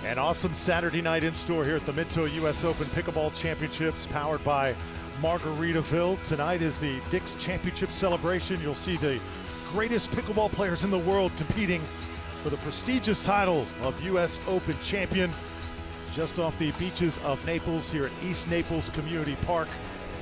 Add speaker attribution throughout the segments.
Speaker 1: An awesome Saturday night in store here at the Minto US Open Pickleball Championships, powered by Margaritaville. Tonight is the Dick's Championship celebration. You'll see the greatest pickleball players in the world competing for the prestigious title of US Open champion, just off the beaches of Naples here at East Naples Community Park.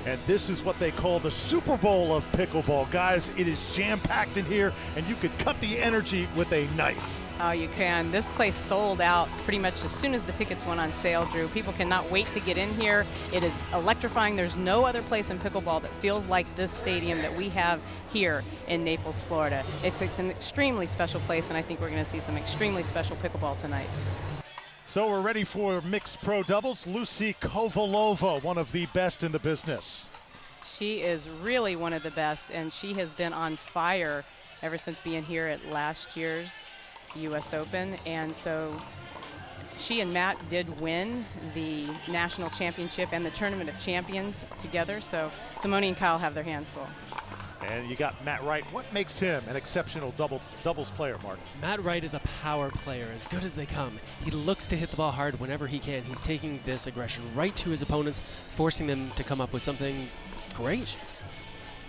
Speaker 1: And this is what they call the Super Bowl of pickleball. Guys, it is jam-packed in here, and you could cut the energy with a knife.
Speaker 2: Oh, you can. This place sold out pretty much as soon as the tickets went on sale, Drew. People cannot wait to get in here. It is electrifying. There's no other place in pickleball that feels like this stadium that we have here in Naples, Florida. It's an extremely special place, and I think we're going to see some extremely special pickleball tonight.
Speaker 1: So we're ready for mixed pro doubles. Lucy Kovalova, one of the best in the business.
Speaker 2: She is really one of the best, and she has been on fire ever since being here at last year's US Open. And so she and Matt did win the national championship and the tournament of champions together. So Simone and Kyle have their hands full.
Speaker 1: And you got Matt Wright. What makes him an exceptional doubles player, Mark?
Speaker 3: Matt Wright is a power player, as good as they come. He looks to hit the ball hard whenever he can. He's taking this aggression right to his opponents, forcing them to come up with something great.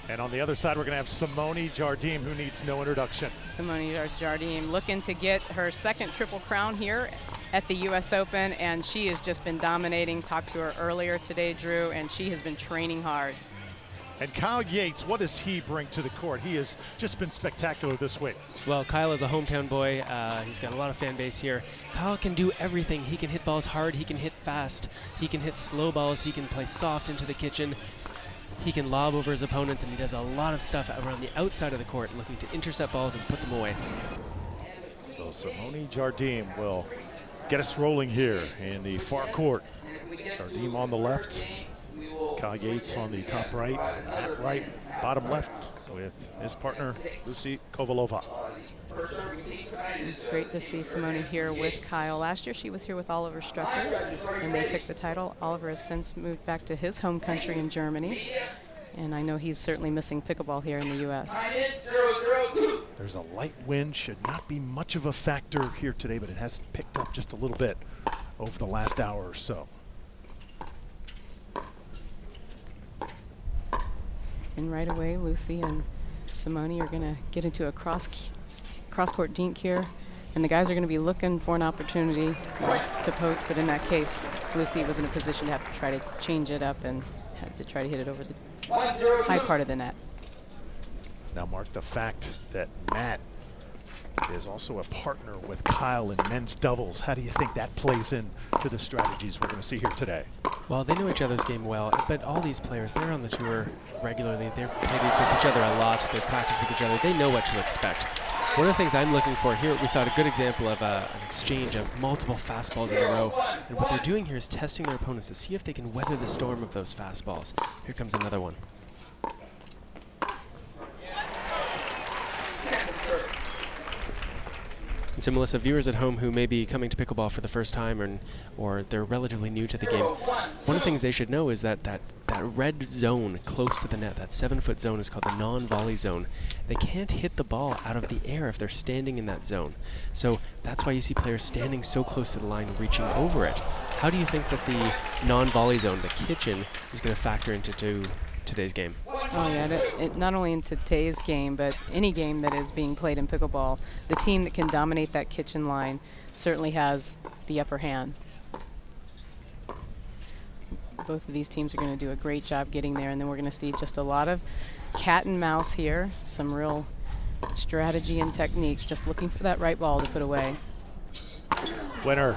Speaker 1: And on the other side, we're going to have Simone Jardim, who needs no introduction.
Speaker 2: Simone Jardim looking to get her second Triple Crown here at the US Open, and she has just been dominating. Talked to her earlier today, Drew, and she has been training hard.
Speaker 1: And Kyle Yates, what does he bring to the court? He has just been spectacular this week.
Speaker 3: Well, Kyle is a hometown boy. He's got a lot of fan base here. Kyle can do everything. He can hit balls hard. He can hit fast. He can hit slow balls. He can play soft into the kitchen. He can lob over his opponents, and he does a lot of stuff around the outside of the court, looking to intercept balls and put them away.
Speaker 1: So Simone Jardim will get us rolling here in the far court. Jardim on the left, Kyle Yates on the top right, Matt Wright bottom left with his partner Lucy Kovalova.
Speaker 2: It's great to see Simone here with Kyle. Last year she was here with Oliver Strucker, and they took the title. Oliver has since moved back to his home country in Germany, and I know he's certainly missing pickleball here in the U.S.
Speaker 1: There's a light wind, should not be much of a factor here today, but it has picked up just a little bit over the last hour or so.
Speaker 2: And right away, Lucy and Simone are going to get into a cross-court dink here, and the guys are going to be looking for an opportunity to poke, but in that case, Lucy was in a position to have to try to change it up and had to try to hit it over the high part of the net.
Speaker 1: Now, Mark, the fact that Matt is also a partner with Kyle in men's doubles, how do you think that plays into the strategies we're going to see here today?
Speaker 3: Well, they know each other's game well, but all these players, they're on the tour regularly. They've played with each other a lot. They practice with each other. They know what to expect. One of the things I'm looking for here, we saw a good example of an exchange of multiple fastballs in a row. And what they're doing here is testing their opponents to see if they can weather the storm of those fastballs. Here comes another one. And so, Melissa, viewers at home who may be coming to pickleball for the first time or they're relatively new to the game, one of the things they should know is that red zone close to the net, that 7-foot zone, is called the non-volley zone. They can't hit the ball out of the air if they're standing in that zone. So that's why you see players standing so close to the line, reaching over it. How do you think that the non-volley zone, the kitchen, is going to factor into today's game?
Speaker 2: Oh yeah, not only in today's game, but any game that is being played in pickleball, the team that can dominate that kitchen line certainly has the upper hand. Both of these teams are going to do a great job getting there, and then we're going to see just a lot of cat and mouse here, some real strategy and techniques, just looking for that right ball to put away.
Speaker 1: Winner.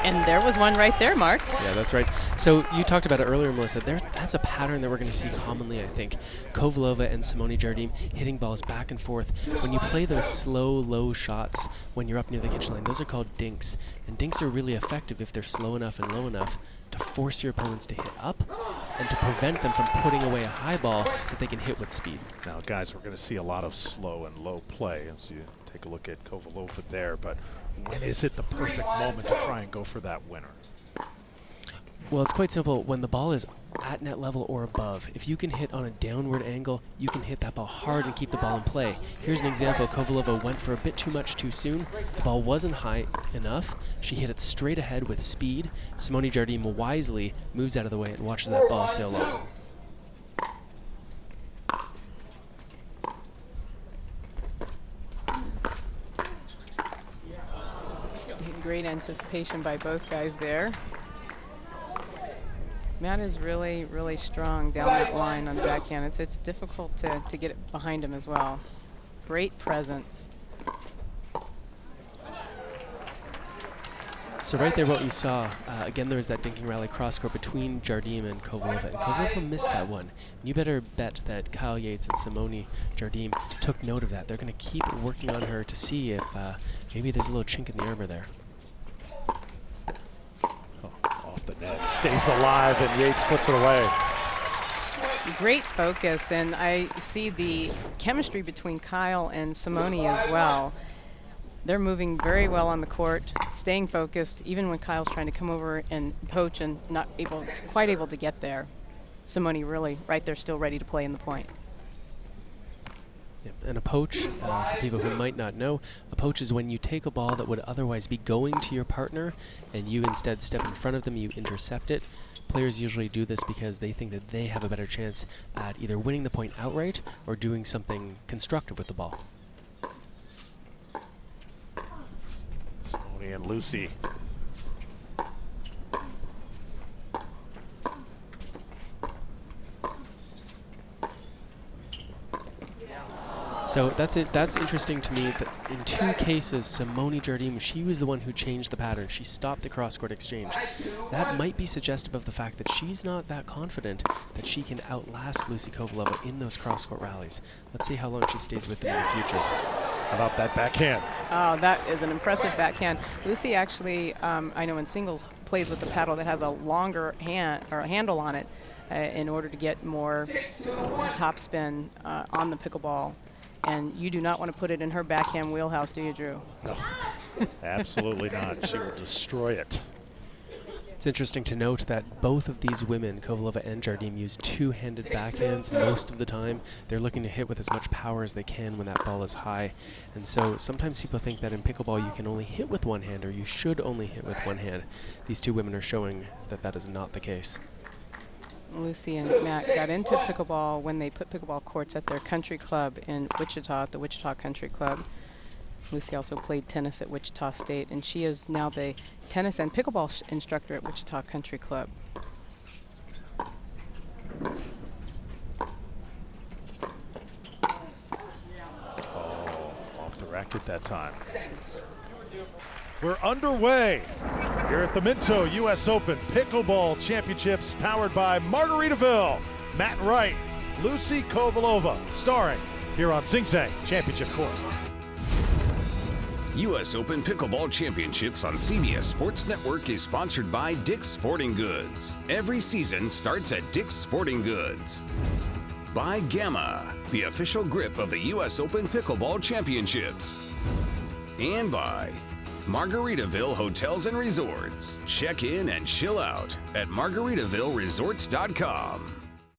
Speaker 2: And there was one right there, Mark.
Speaker 3: Yeah, that's right. So you talked about it earlier, Melissa. That's a pattern that we're going to see commonly, I think. Kovalova and Simone Jardim hitting balls back and forth. When you play those slow, low shots when you're up near the kitchen line, those are called dinks. And dinks are really effective if they're slow enough and low enough to force your opponents to hit up and to prevent them from putting away a high ball that they can hit with speed.
Speaker 1: Now, guys, we're going to see a lot of slow and low play as you take a look at Kovalova there, but when is it the perfect moment to try and go for that winner?
Speaker 3: Well, it's quite simple. When the ball is at net level or above, if you can hit on a downward angle, you can hit that ball hard and keep the ball in play. Here's an example. Kovalova went for a bit too much too soon. The ball wasn't high enough. She hit it straight ahead with speed. Simone Jardim wisely moves out of the way and watches that ball sail low.
Speaker 2: Great anticipation by both guys there. Matt is really, really strong down that line on the backhand. It's difficult to get it behind him as well. Great presence.
Speaker 3: So right there what you saw, again there was that dinking rally cross-court between Jardim and Kovalova. And Kovalova missed that one. You better bet that Kyle Yates and Simone Jardim took note of that. They're going to keep working on her to see if maybe there's a little chink in the armor there.
Speaker 1: Off the net, stays alive, and Yates puts it away.
Speaker 2: Great focus, and I see the chemistry between Kyle and Simone as well. They're moving very well on the court, staying focused, even when Kyle's trying to come over and poach and not quite able to get there. Simone really right there, still ready to play in the point.
Speaker 3: Yep. And a poach, for people who might not know, a poach is when you take a ball that would otherwise be going to your partner and you instead step in front of them, you intercept it. Players usually do this because they think that they have a better chance at either winning the point outright or doing something constructive with the ball.
Speaker 1: Simone and Lucy.
Speaker 3: So that's it. That's interesting to me that in two cases, Simone Jardim, she was the one who changed the pattern. She stopped the cross-court exchange. That might be suggestive of the fact that she's not that confident that she can outlast Lucy Kovalova in those cross-court rallies. Let's see how long she stays with them in the future.
Speaker 1: How about that backhand?
Speaker 2: Oh, that is an impressive backhand. Lucy actually, I know in singles, plays with the paddle that has a longer hand or a handle on it in order to get more topspin on the pickleball. And you do not want to put it in her backhand wheelhouse, do you, Drew?
Speaker 1: No, absolutely not. She will destroy it.
Speaker 3: It's interesting to note that both of these women, Kovalova and Jardim, use two-handed backhands most of the time. They're looking to hit with as much power as they can when that ball is high. And so sometimes people think that in pickleball you can only hit with one hand, or you should only hit with one hand. These two women are showing that that is not the case.
Speaker 2: Lucy and Matt got into pickleball when they put pickleball courts at their country club in Wichita, at the Wichita Country Club. Lucy also played tennis at Wichita State, and she is now the tennis and pickleball instructor at Wichita Country Club.
Speaker 1: Oh, off the racket that time. We're underway here at the Minto U.S. Open Pickleball Championships, powered by Margaritaville. Matt Wright, Lucy Kovalova, starring here on Sing Sing Championship Court.
Speaker 4: U.S. Open Pickleball Championships on CBS Sports Network is sponsored by Dick's Sporting Goods. Every season starts at Dick's Sporting Goods. By Gamma, the official grip of the U.S. Open Pickleball Championships. And by Margaritaville Hotels and Resorts. Check in and chill out at MargaritavilleResorts.com.